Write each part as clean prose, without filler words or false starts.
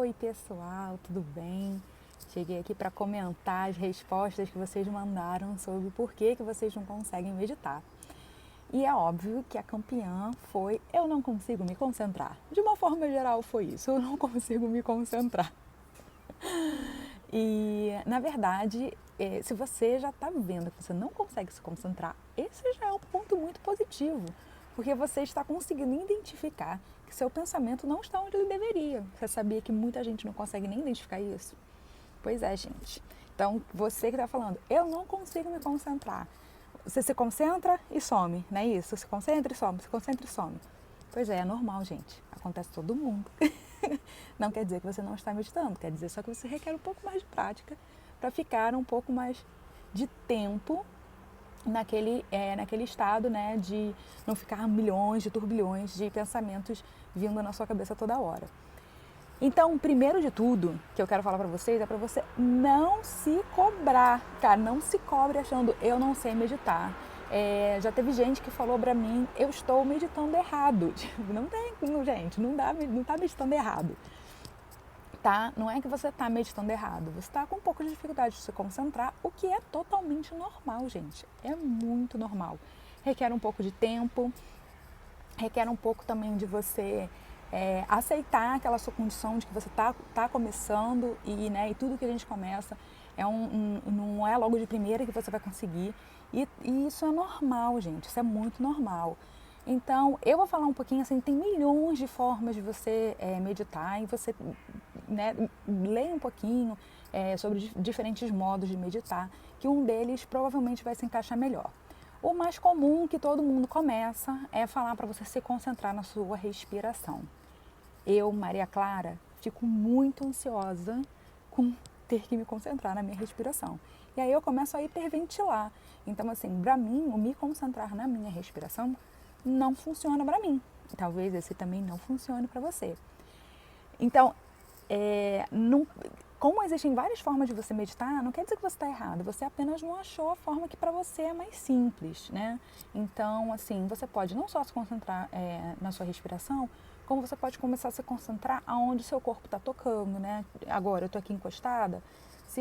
Oi pessoal, tudo bem? Cheguei aqui para comentar as respostas que vocês mandaram sobre por que vocês não conseguem meditar. E é óbvio que a campeã foi eu não consigo me concentrar. De uma forma geral foi isso, eu não consigo me concentrar. E na verdade, se você já está vendo que você não consegue se concentrar, esse já é um ponto muito positivo, porque você está conseguindo identificar que seu pensamento não está onde ele deveria. Você sabia que muita gente não consegue nem identificar isso? Pois é, gente. Então, você que está falando, eu não consigo me concentrar. Você se concentra e some, não é isso? Se concentra e some, se concentra e some. Pois é normal, gente. Acontece todo mundo. Não quer dizer que você não está meditando, quer dizer só que você requer um pouco mais de prática para ficar um pouco mais de tempo naquele estado, né, de não ficar milhões de turbilhões de pensamentos vindo na sua cabeça toda hora. Então, primeiro de tudo que eu quero falar para vocês é para você não se cobrar, cara, não se cobre achando eu não sei meditar. Já teve gente que falou para mim, eu estou meditando errado. Não tem, gente, não tá meditando errado. Tá? Não é que você está meditando errado, você está com um pouco de dificuldade de se concentrar, o que é totalmente normal, gente. É muito normal. Requer um pouco de tempo, requer um pouco também de você aceitar aquela sua condição de que você tá começando e tudo que a gente começa não é logo de primeira que você vai conseguir. E isso é normal, gente, isso é muito normal. Então, eu vou falar um pouquinho assim, tem milhões de formas de você meditar e você leia um pouquinho sobre diferentes modos de meditar, que um deles provavelmente vai se encaixar melhor. O mais comum que todo mundo começa é falar para você se concentrar na sua respiração. Eu, Maria Clara, fico muito ansiosa com ter que me concentrar na minha respiração. E aí eu começo a hiperventilar. Então, assim, para mim, o me concentrar na minha respiração não funciona para mim. Talvez esse também não funcione para você. Então, como existem várias formas de você meditar, não quer dizer que você está errado, você apenas não achou a forma que para você é mais simples, né? Então, assim, você pode não só se concentrar na sua respiração, como você pode começar a se concentrar aonde o seu corpo está tocando, né? Agora, eu estou aqui encostada, se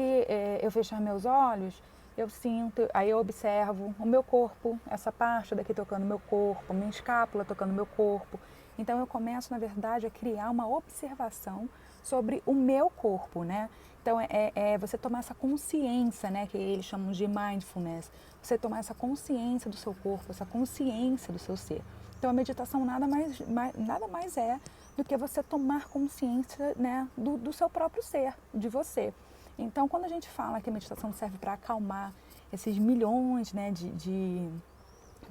eu fechar meus olhos, eu sinto, aí eu observo o meu corpo, essa parte daqui tocando o meu corpo, a minha escápula tocando o meu corpo. Então eu começo, na verdade, a criar uma observação sobre o meu corpo, né? Então você tomar essa consciência, né, que eles chamam de mindfulness, você tomar essa consciência do seu corpo, essa consciência do seu ser. Então a meditação nada mais é do que você tomar consciência, né, do seu próprio ser, de você. Então, quando a gente fala que a meditação serve para acalmar esses milhões, né, de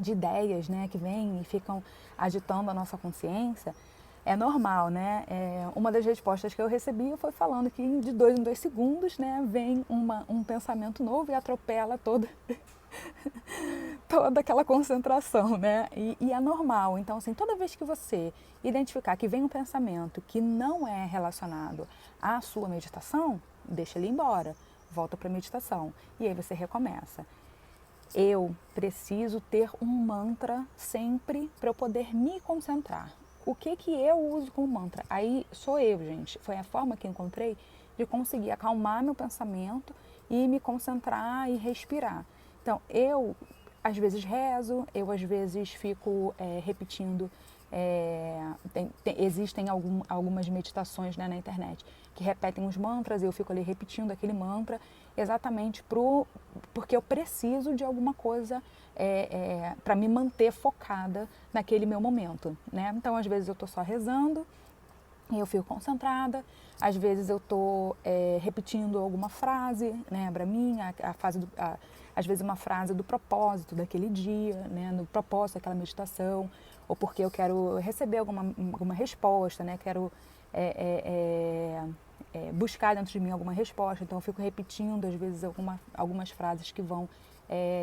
ideias, né, que vêm e ficam agitando a nossa consciência, é normal, né? Uma das respostas que eu recebi foi falando que de 2 em 2 segundos, né, vem um pensamento novo e atropela toda aquela concentração, né? E é normal. Então, assim, toda vez que você identificar que vem um pensamento que não é relacionado à sua meditação, deixa ele embora, volta para a meditação e aí você recomeça. Eu preciso ter um mantra sempre para eu poder me concentrar. O que eu uso como mantra? Aí sou eu, gente. Foi a forma que encontrei de conseguir acalmar meu pensamento e me concentrar e respirar. Então, eu às vezes rezo, eu às vezes fico repetindo. Existem algumas meditações, né, na internet que repetem os mantras, eu fico ali repetindo aquele mantra exatamente porque eu preciso de alguma coisa para me manter focada naquele meu momento, né? Então, às vezes eu estou só rezando e eu fico concentrada, às vezes eu estou repetindo alguma frase, né, para mim, às vezes uma frase do propósito daquele dia, né, no propósito daquela meditação, ou porque eu quero receber alguma resposta, né, quero buscar dentro de mim alguma resposta, então eu fico repetindo às vezes algumas frases que vão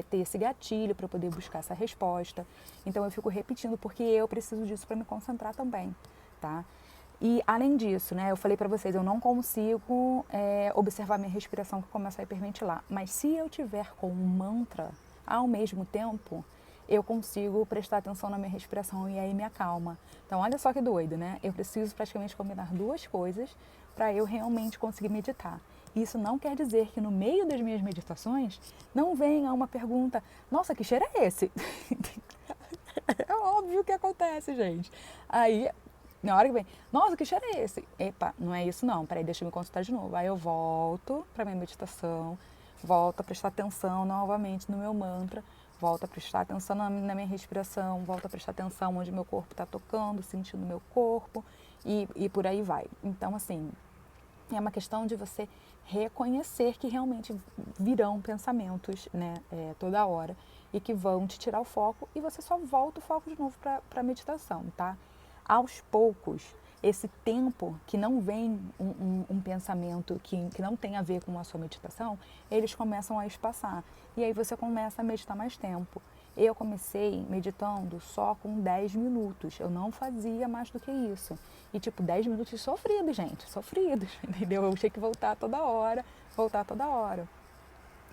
ter esse gatilho para eu poder buscar essa resposta. Então eu fico repetindo porque eu preciso disso para me concentrar também, tá? E além disso, né, eu falei para vocês, eu não consigo observar minha respiração que começa a hiperventilar, mas se eu tiver com um mantra ao mesmo tempo, eu consigo prestar atenção na minha respiração e aí me acalma. Então, olha só que doido, né? Eu preciso praticamente combinar duas coisas para eu realmente conseguir meditar. Isso não quer dizer que no meio das minhas meditações não venha uma pergunta: nossa, que cheiro é esse? É óbvio que acontece, gente. Aí, na hora que vem, nossa, que cheiro é esse? Epa, não é isso não, peraí, deixa eu me concentrar de novo. Aí eu volto para minha meditação, volto a prestar atenção novamente no meu mantra, volto a prestar atenção na minha respiração, volto a prestar atenção onde meu corpo está tocando, sentindo meu corpo e por aí vai. Então, assim, é uma questão de você reconhecer que realmente virão pensamentos, né, toda hora e que vão te tirar o foco e você só volta o foco de novo para a meditação, tá? Aos poucos, esse tempo que não vem um pensamento que não tem a ver com a sua meditação, eles começam a espaçar e aí você começa a meditar mais tempo. Eu comecei meditando só com 10 minutos, eu não fazia mais do que isso. E tipo, 10 minutos sofridos, gente, sofridos, entendeu? Eu tinha que voltar toda hora.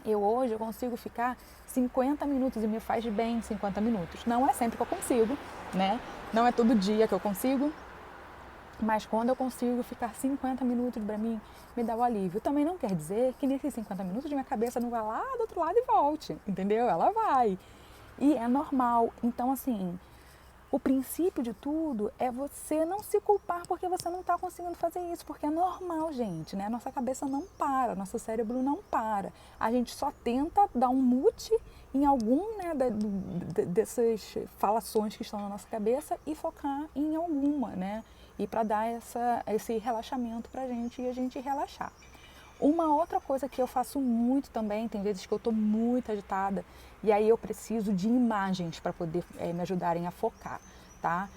Hoje eu consigo ficar 50 minutos e me faz bem 50 minutos. Não é sempre que eu consigo, né? Não é todo dia que eu consigo, mas quando eu consigo ficar 50 minutos para mim, me dá o alívio. Também não quer dizer que nesses 50 minutos minha cabeça não vai lá do outro lado e volte, entendeu? Ela vai. E é normal. Então, assim, o princípio de tudo é você não se culpar porque você não está conseguindo fazer isso, porque é normal, gente, né? Nossa cabeça não para, nosso cérebro não para. A gente só tenta dar um mute em algum, né, dessas falações que estão na nossa cabeça e focar em alguma, né? E para dar esse relaxamento pra gente e a gente relaxar. Uma outra coisa que eu faço muito também, tem vezes que eu estou muito agitada e aí eu preciso de imagens para poder me ajudarem a focar, tá?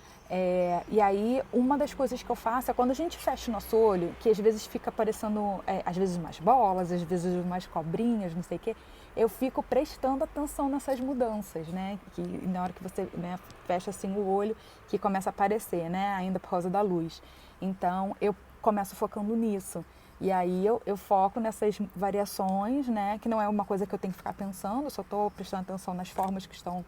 E aí uma das coisas que eu faço é quando a gente fecha o nosso olho, que às vezes fica aparecendo, às vezes mais bolas, às vezes mais cobrinhas, não sei o quê, eu fico prestando atenção nessas mudanças, né? Que na hora que você, né, fecha assim o olho, que começa a aparecer, né? Ainda por causa da luz. Então eu começo focando nisso. E aí eu foco nessas variações, né? Que não é uma coisa que eu tenho que ficar pensando, eu só estou prestando atenção nas formas que estão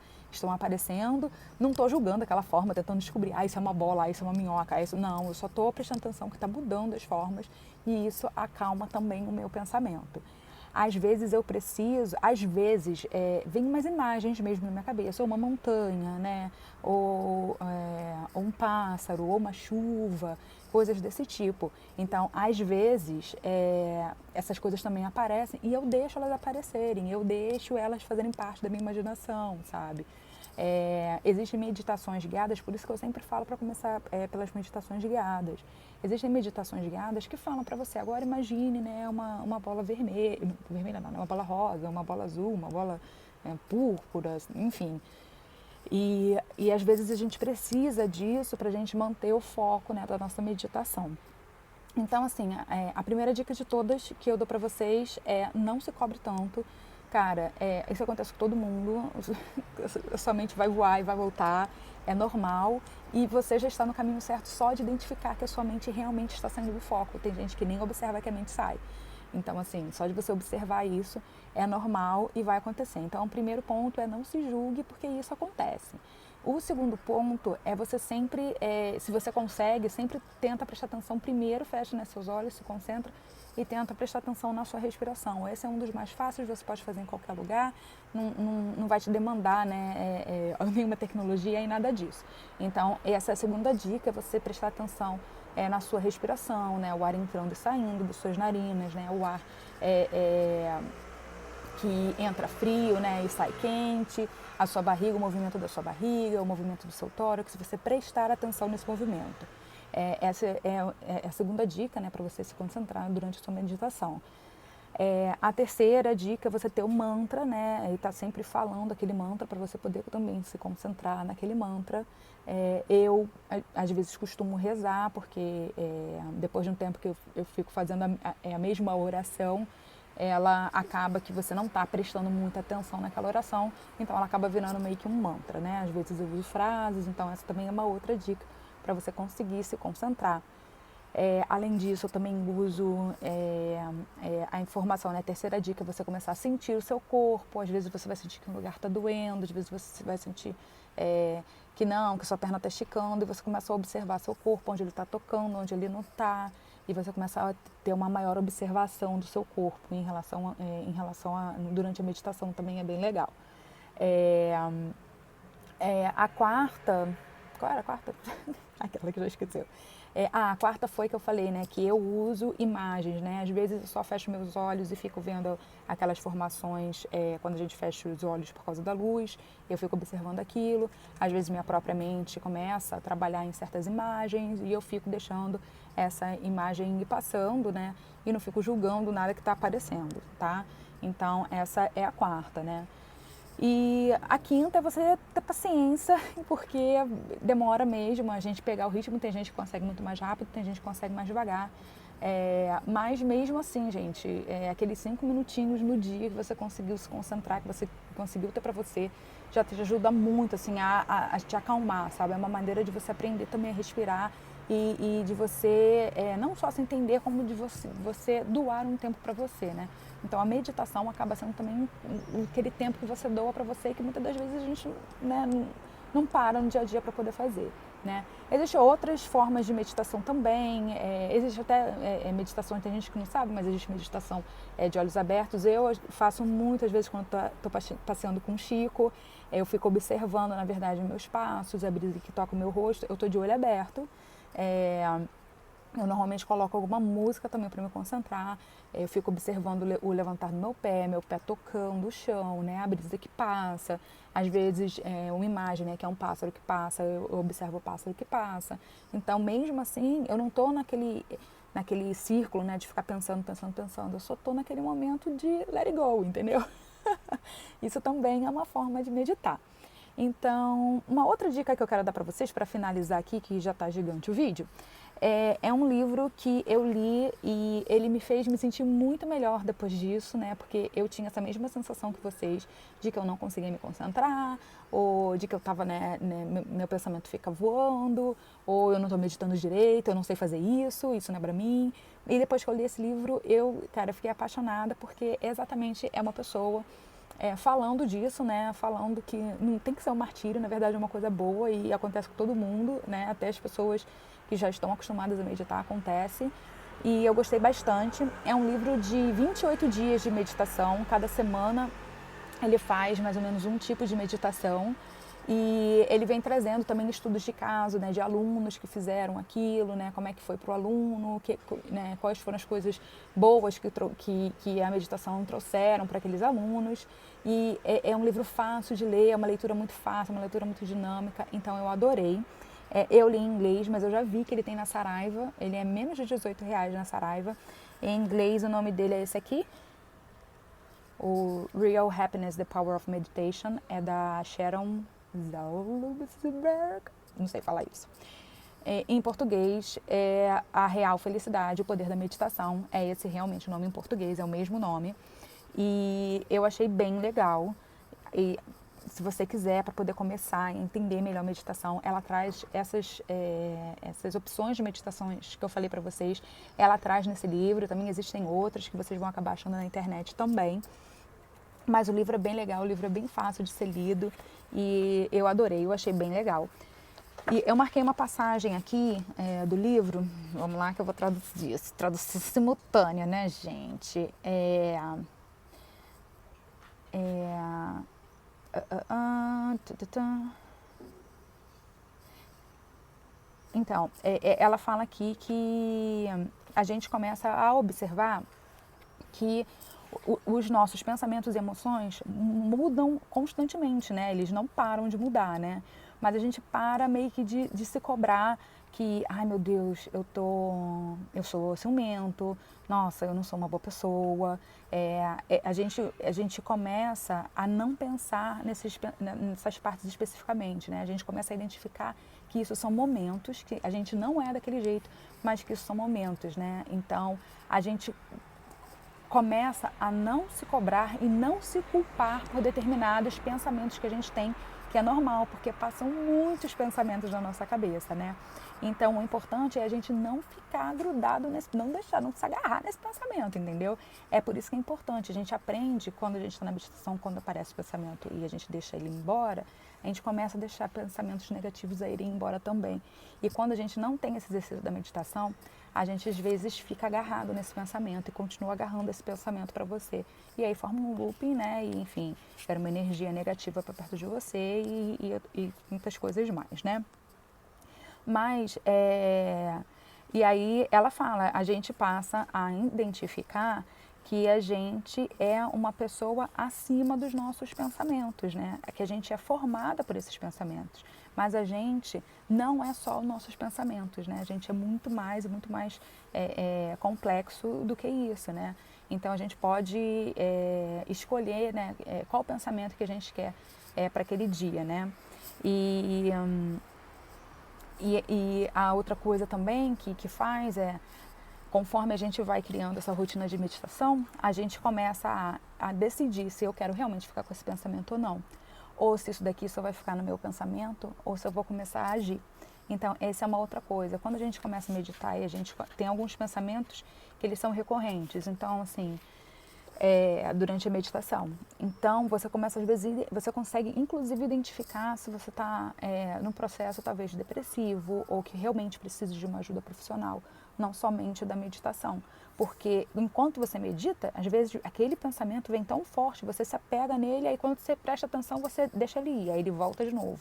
aparecendo. Não estou julgando aquela forma, tentando descobrir, isso é uma bola, isso é uma minhoca, isso... Não, eu só estou prestando atenção que está mudando as formas e isso acalma também o meu pensamento. Às vezes vem umas imagens mesmo na minha cabeça, ou uma montanha, né? Ou um pássaro, ou uma chuva, coisas desse tipo. Então, às vezes, essas coisas também aparecem e eu deixo elas aparecerem, eu deixo elas fazerem parte da minha imaginação, sabe? Existem meditações guiadas, por isso que eu sempre falo para começar pelas meditações guiadas. Existem meditações guiadas que falam para você, agora imagine, né, uma bola vermelha não, uma bola rosa, uma bola azul, uma bola púrpura, enfim. E às vezes a gente precisa disso para a gente manter o foco, né, da nossa meditação. Então, assim, a primeira dica de todas que eu dou para vocês é não se cobre tanto. Cara, isso acontece com todo mundo, a sua mente vai voar e vai voltar, é normal e você já está no caminho certo só de identificar que a sua mente realmente está saindo do foco. Tem gente que nem observa que a mente sai. Então, assim, só de você observar isso é normal e vai acontecer. Então, o primeiro ponto é não se julgue porque isso acontece. O segundo ponto é você sempre, se você consegue, sempre tenta prestar atenção. Primeiro, fecha, né, seus olhos, se concentra e tenta prestar atenção na sua respiração. Esse é um dos mais fáceis, você pode fazer em qualquer lugar, não vai te demandar, né, nenhuma tecnologia e nada disso. Então, essa é a segunda dica, é você prestar atenção na sua respiração, né, o ar entrando e saindo das suas narinas, né, o ar que entra frio, né, e sai quente, a sua barriga, o movimento da sua barriga, o movimento do seu tórax, se você prestar atenção nesse movimento. Essa é a segunda dica, né, para você se concentrar durante a sua meditação. A terceira dica é você ter um mantra, né, e estar sempre falando aquele mantra para você poder também se concentrar naquele mantra. Eu, às vezes, costumo rezar, porque depois de um tempo que eu fico fazendo a mesma oração, ela acaba que você não está prestando muita atenção naquela oração, então ela acaba virando meio que um mantra, né? Às vezes eu uso frases, então essa também é uma outra dica para você conseguir se concentrar. Além disso, eu também uso a informação, né? A terceira dica é você começar a sentir o seu corpo. Às vezes você vai sentir que um lugar está doendo, às vezes você vai sentir que não, que sua perna está esticando, e você começa a observar seu corpo, onde ele está tocando, onde ele não está, e você começa a ter uma maior observação do seu corpo em relação a durante a meditação também é bem legal. A quarta, qual era a quarta? Aquela que já esqueceu. A quarta foi que eu falei, né, que eu uso imagens, né, às vezes eu só fecho meus olhos e fico vendo aquelas formações, quando a gente fecha os olhos por causa da luz, eu fico observando aquilo, às vezes minha própria mente começa a trabalhar em certas imagens e eu fico deixando essa imagem ir passando, né, e não fico julgando nada que está aparecendo, tá? Então essa é a quarta, né. E a quinta é você ter paciência, porque demora mesmo a gente pegar o ritmo. Tem gente que consegue muito mais rápido, tem gente que consegue mais devagar. Mas mesmo assim, gente, aqueles 5 minutinhos no dia que você conseguiu se concentrar, que você conseguiu ter para você, já te ajuda muito assim, a te acalmar, sabe? É uma maneira de você aprender também a respirar e de você não só se entender, como de você doar um tempo para você, né? Então a meditação acaba sendo também aquele tempo que você doa para você, que muitas das vezes a gente, né, não para no dia a dia para poder fazer, né? Existem outras formas de meditação também, existe até meditação, tem gente que não sabe, mas existe meditação de olhos abertos. Eu faço muitas vezes quando estou passeando com o Chico, eu fico observando, na verdade, meus passos, a brisa que toca o meu rosto, eu estou de olho aberto. Eu normalmente coloco alguma música também para me concentrar. Eu fico observando o levantar do meu pé tocando o chão, né? A brisa que passa. Às vezes uma imagem, né? Que é um pássaro que passa, eu observo o pássaro que passa. Então, mesmo assim, eu não estou naquele círculo, né? De ficar pensando. Eu só estou naquele momento de let it go, entendeu? Isso também é uma forma de meditar. Então, uma outra dica que eu quero dar para vocês, para finalizar aqui, que já está gigante o vídeo, é um livro que eu li e ele me fez me sentir muito melhor depois disso, né? Porque eu tinha essa mesma sensação que vocês, de que eu não conseguia me concentrar, ou de que eu estava, meu pensamento fica voando, ou eu não estou meditando direito, eu não sei fazer isso não é para mim. E depois que eu li esse livro, eu fiquei apaixonada, porque exatamente é uma pessoa falando disso, né? Falando que não tem que ser um martírio, na verdade é uma coisa boa e acontece com todo mundo, né? Até as pessoas que já estão acostumadas a meditar, acontece. E eu gostei bastante. É um livro de 28 dias de meditação. Cada semana ele faz mais ou menos um tipo de meditação. E ele vem trazendo também estudos de caso, né, de alunos que fizeram aquilo, né, como é que foi para o aluno, né, quais foram as coisas boas que a meditação trouxeram para aqueles alunos. E é um livro fácil de ler, é uma leitura muito fácil, uma leitura muito dinâmica, então eu adorei. Eu li em inglês, mas eu já vi que ele tem na Saraiva, ele é menos de R$18 na Saraiva. Em inglês o nome dele é esse aqui, o Real Happiness, The Power of Meditation, é da Sharon Salzberg, não sei falar isso. Em português é A Real Felicidade, o Poder da Meditação, é esse realmente o nome em português, é o mesmo nome. E eu achei bem legal. E se você quiser, para poder começar a entender melhor a meditação, ela traz essas opções de meditações que eu falei para vocês, ela traz nesse livro. Também existem outras que vocês vão acabar achando na internet também. Mas o livro é bem legal, o livro é bem fácil de ser lido e eu adorei, eu achei bem legal. E eu marquei uma passagem aqui do livro, vamos lá que eu vou traduzir, tradução simultânea, né, gente? Então, ela fala aqui que a gente começa a observar que os nossos pensamentos e emoções mudam constantemente, né? Eles não param de mudar, né? Mas a gente para meio que de se cobrar que, ai meu Deus, eu sou ciumento, nossa, eu não sou uma boa pessoa. A gente começa a não pensar nessas partes especificamente, né? A gente começa a identificar que isso são momentos, que a gente não é daquele jeito, mas que isso são momentos, né? Então, a gente começa a não se cobrar e não se culpar por determinados pensamentos que a gente tem, que que é normal, porque passam muitos pensamentos na nossa cabeça, né? Então, o importante é a gente não ficar grudado nesse, não se agarrar nesse pensamento, entendeu? É por isso que é importante, a gente aprende, quando a gente está na meditação, quando aparece o pensamento e a gente deixa ele embora, a gente começa a deixar pensamentos negativos a irem embora também. E quando a gente não tem esse exercício da meditação, a gente às vezes fica agarrado nesse pensamento e continua agarrando esse pensamento para você. E aí forma um looping, né? E enfim, era uma energia negativa para perto de você e muitas coisas mais, né? Mas, e aí ela fala, a gente passa a identificar que a gente é uma pessoa acima dos nossos pensamentos, né? Que a gente é formada por esses pensamentos. Mas a gente não é só os nossos pensamentos, né? A gente é muito mais complexo do que isso, né? Então a gente pode escolher, né, qual pensamento que a gente quer para aquele dia, né? E a outra coisa também que faz conforme a gente vai criando essa rotina de meditação, a gente começa a decidir se eu quero realmente ficar com esse pensamento ou não. Ou se isso daqui só vai ficar no meu pensamento, ou se eu vou começar a agir. Então, essa é uma outra coisa. Quando a gente começa a meditar e a gente tem alguns pensamentos que eles são recorrentes. Então, assim, durante a meditação. Então, você começa, às vezes, você consegue, inclusive, identificar se você está num processo, talvez, depressivo ou que realmente precisa de uma ajuda profissional, não somente da meditação. Porque, enquanto você medita, às vezes, aquele pensamento vem tão forte, você se apega nele, aí quando você presta atenção, você deixa ele ir, aí ele volta de novo.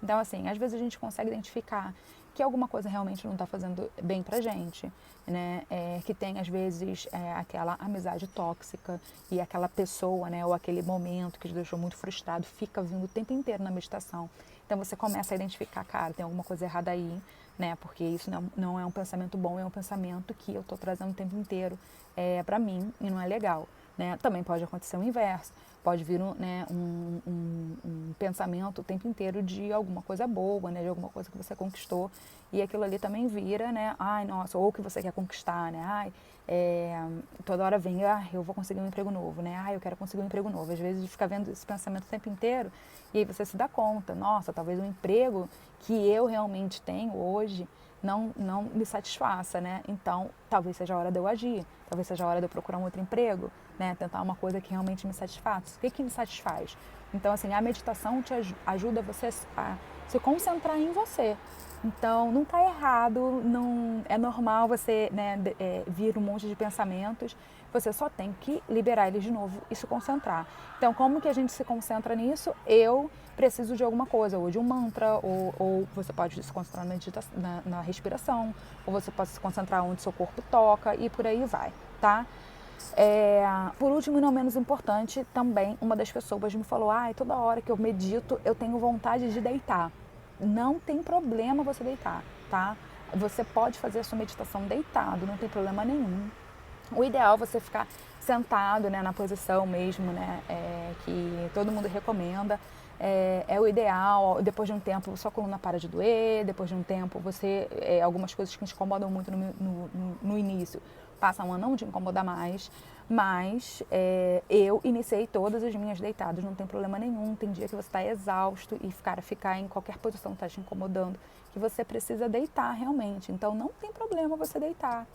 Então, assim, às vezes a gente consegue identificar que alguma coisa realmente não está fazendo bem pra gente, né? Que tem, às vezes, aquela amizade tóxica e aquela pessoa, né? Ou aquele momento que te deixou muito frustrado, fica vindo o tempo inteiro na meditação. Então, você começa a identificar, cara, tem alguma coisa errada aí, né? Porque isso não é um pensamento bom, é um pensamento que eu estou trazendo o tempo inteiro para mim e não é legal, né? Também pode acontecer o inverso. Pode vir um pensamento o tempo inteiro de alguma coisa boa, né? De alguma coisa que você conquistou. E aquilo ali também vira, né? Ai, nossa, ou que você quer conquistar, né? Ai, toda hora vem, eu vou conseguir um emprego novo, né? Ai, eu quero conseguir um emprego novo. Às vezes fica vendo esse pensamento o tempo inteiro e aí você se dá conta, nossa, talvez o emprego que eu realmente tenho hoje não me satisfaça, né? Então, talvez seja a hora de eu agir, talvez seja a hora de eu procurar um outro emprego, né? Tentar uma coisa que realmente me satisfaça. O que me satisfaz? Então, assim, a meditação te ajuda você a se concentrar em você. Então, não está errado, não é normal você, né, vir um monte de pensamentos. Você só tem que liberar eles de novo e se concentrar. Então, como que a gente se concentra nisso? Eu preciso de alguma coisa, ou de um mantra, ou você pode se concentrar na respiração, ou você pode se concentrar onde seu corpo toca e por aí vai, tá? Por último e não menos importante, também uma das pessoas me falou, toda hora que eu medito eu tenho vontade de deitar. Não tem problema você deitar, tá? Você pode fazer a sua meditação deitado, não tem problema nenhum. O ideal é você ficar sentado, né, na posição mesmo, né, que todo mundo recomenda. É o ideal, depois de um tempo sua coluna para de doer, depois de um tempo algumas coisas que te incomodam muito no início passam a não te incomodar mais, mas eu iniciei todas as minhas deitadas, não tem problema nenhum. Tem dia que você está exausto e ficar em qualquer posição está te incomodando, que você precisa deitar realmente, então não tem problema você deitar.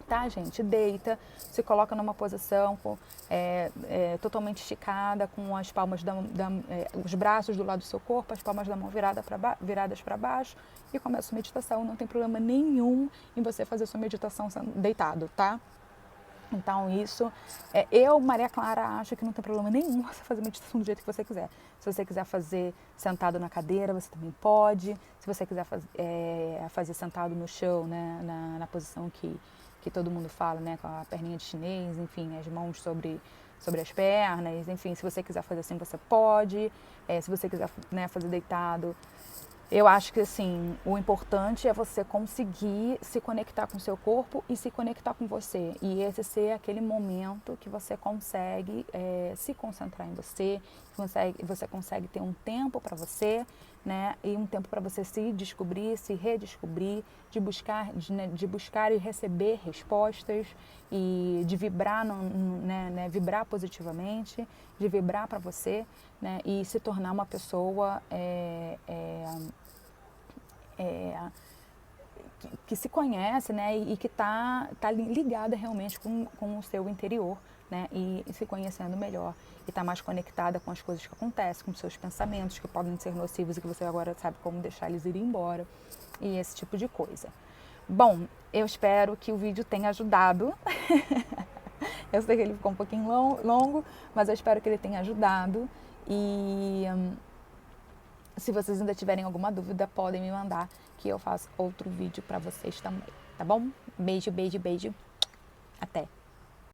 Tá, gente? Deita, se coloca numa posição totalmente esticada, com as palmas os braços do lado do seu corpo, as palmas da mão viradas para baixo e começa a sua meditação. Não tem problema nenhum em você fazer sua meditação deitado, tá? Então isso, eu, Maria Clara, acho que não tem problema nenhum você fazer meditação do jeito que você quiser. Se você quiser fazer sentado na cadeira, você também pode. Se você quiser fazer sentado no chão, né, na posição que todo mundo fala, né, com a perninha de chinês, enfim, as mãos sobre as pernas, enfim, se você quiser fazer assim, você pode. Se você quiser, né, fazer deitado, eu acho que, assim, o importante é você conseguir se conectar com o seu corpo e se conectar com você. E esse ser aquele momento que você consegue se concentrar em você, você consegue ter um tempo para você, né? E um tempo para você se descobrir, se redescobrir, de buscar e receber respostas e de vibrar, né, vibrar positivamente, de vibrar para você, né? E se tornar uma pessoa que se conhece, né, e que tá ligada realmente com o seu interior, né, e se conhecendo melhor, e está mais conectada com as coisas que acontecem, com seus pensamentos que podem ser nocivos e que você agora sabe como deixar eles ir embora, e esse tipo de coisa. Bom, eu espero que o vídeo tenha ajudado. Eu sei que ele ficou um pouquinho longo, mas eu espero que ele tenha ajudado. E se vocês ainda tiverem alguma dúvida, podem me mandar que eu faço outro vídeo para vocês também, tá bom? Beijo, beijo, beijo. Até!